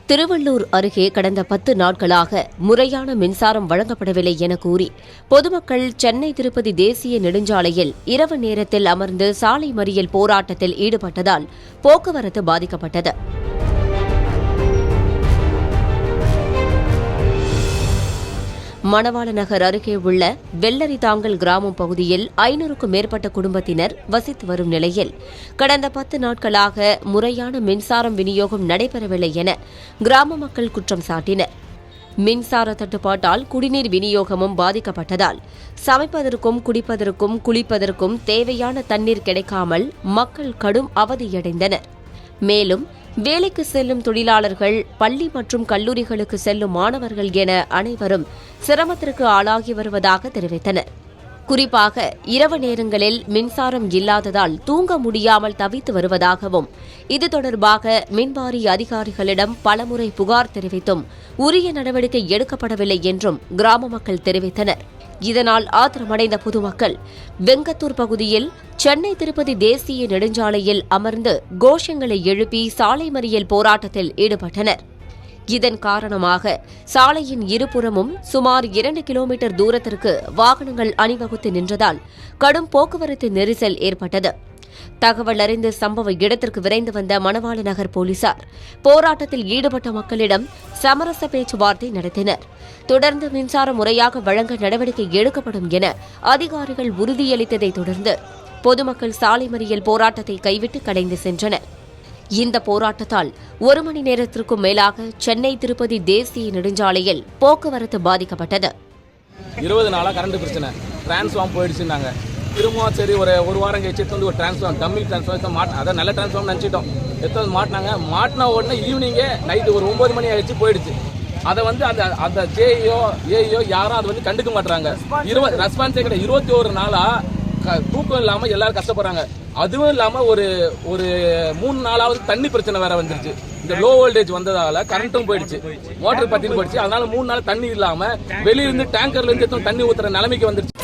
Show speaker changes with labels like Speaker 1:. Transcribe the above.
Speaker 1: திருவள்ளூர் அருகே கடந்த 10 நாட்களாக முறையான மின்சாரம் வழங்கப்படவில்லை என கூறி பொதுமக்கள் சென்னை திருப்பதி தேசிய நெடுஞ்சாலையில் இரவு நேரத்தில் அமர்ந்து சாலை மறியல் போராட்டத்தில் ஈடுபட்டதால் போக்குவரத்து பாதிக்கப்பட்டது. மணவாள நகர் அருகே உள்ள வெள்ளரிதாங்கல் கிராமம் பகுதியில் 500க்கும் மேற்பட்ட குடும்பத்தினர் வசித்து வரும் நிலையில் கடந்த 10 நாட்களாக முறையான மின்சாரம் விநியோகம் நடைபெறவில்லை என கிராம மக்கள் குற்றம் சாட்டினர். மின்சார தட்டுப்பாட்டால் குடிநீர் விநியோகமும் பாதிக்கப்பட்டதால் சமைப்பதற்கும் குடிப்பதற்கும் குளிப்பதற்கும் தேவையான தண்ணீர் கிடைக்காமல் மக்கள் கடும் அவதியடைந்தனர். மேலும் வேலைக்கு செல்லும் தொழிலாளர்கள், பள்ளி மற்றும் கல்லூரிகளுக்கு செல்லும் மாணவர்கள் என அனைவரும் சிரமத்திற்கு ஆளாகி வருவதாக தெரிவித்தனர். குறிப்பாக இரவு நேரங்களில் மின்சாரம் இல்லாததால் தூங்க முடியாமல் தவித்து வருவதாகவும், இது தொடர்பாக மின்வாரிய அதிகாரிகளிடம் பலமுறை புகார் தெரிவித்தும் உரிய நடவடிக்கை எடுக்கப்படவில்லை என்றும் கிராம மக்கள் தெரிவித்தனர். இதனால் ஆத்திரமடைந்த பொதுமக்கள் வெங்கத்தூர் பகுதியில் சென்னை திருப்பதி தேசிய நெடுஞ்சாலையில் அமர்ந்து கோஷங்களை எழுப்பி சாலை மறியல் போராட்டத்தில் ஈடுபட்டனர். இதன் காரணமாக சாலையின் இருபுறமும் சுமார் 2 கிலோமீட்டர் தூரத்திற்கு வாகனங்கள் அணிவகுத்து நின்றதால் கடும் போக்குவரத்து நெரிசல் ஏற்பட்டது. தகவல் அறிந்து சம்பவ இடத்திற்கு விரைந்து வந்த மணவாள நகர் போலீசார் போராட்டத்தில் ஈடுபட்ட மக்களிடம் சமரச பேச்சுவார்த்தை நடத்தினர். தொடர்ந்து மின்சாரம் முறையாக வழங்க நடவடிக்கை எடுக்கப்படும் என அதிகாரிகள் உறுதியளித்ததை தொடர்ந்து பொதுமக்கள் சாலை மறியல் போராட்டத்தை கைவிட்டு கலைந்து சென்றனர். இந்த போராட்டத்தால் 1 மணி நேரத்திற்கும் மேலாக சென்னை திருப்பதி தேசிய நெடுஞ்சாலையில் போக்குவரத்து பாதிக்கப்பட்டது.
Speaker 2: 20 நாளா கரண்ட் பிரச்சனை, டிரான்ஸ்ஃபார்ம் போயிடுச்சுன்னாங்க. திரும்பவும் சரி ஒரு வாரம் கழிச்சு ஒரு டிரான்ஸ்ஃபார்ம் டம்மி டிரான்ஸ்ஃபார்ம் அதான் நல்ல டிரான்ஸ்ஃபார்ம் நினச்சிட்டோம். எடுத்து மாட்டினா உடனே ஈவினிங்கே நைட்டு ஒரு 9 மணி ஆயிடுச்சு போயிடுச்சு. அதை அந்த ஏயோ யாரும் அதை கண்டுக்க மாட்டாங்க. ரெஸ்பான்ஸே கிடையாது. 21 நாளா தூக்கம் இல்லாமல் எல்லாரும் கஷ்டப்படுறாங்க. அதுவும் இல்லாமல் ஒரு 3 நாளாவது தண்ணி பிரச்சனை வேற வந்துருச்சு. இந்த லோ வோல்டேஜ் வந்ததால கரண்ட்டும் போயிடுச்சு, மோட்டர் பத்தியும் போயிடுச்சு. அதனால 3 நாள் தண்ணி இல்லாமல் வெளியிருந்து டேங்கர்ல இருந்து தண்ணி ஊத்துற நிலைமைக்கு வந்துருச்சு.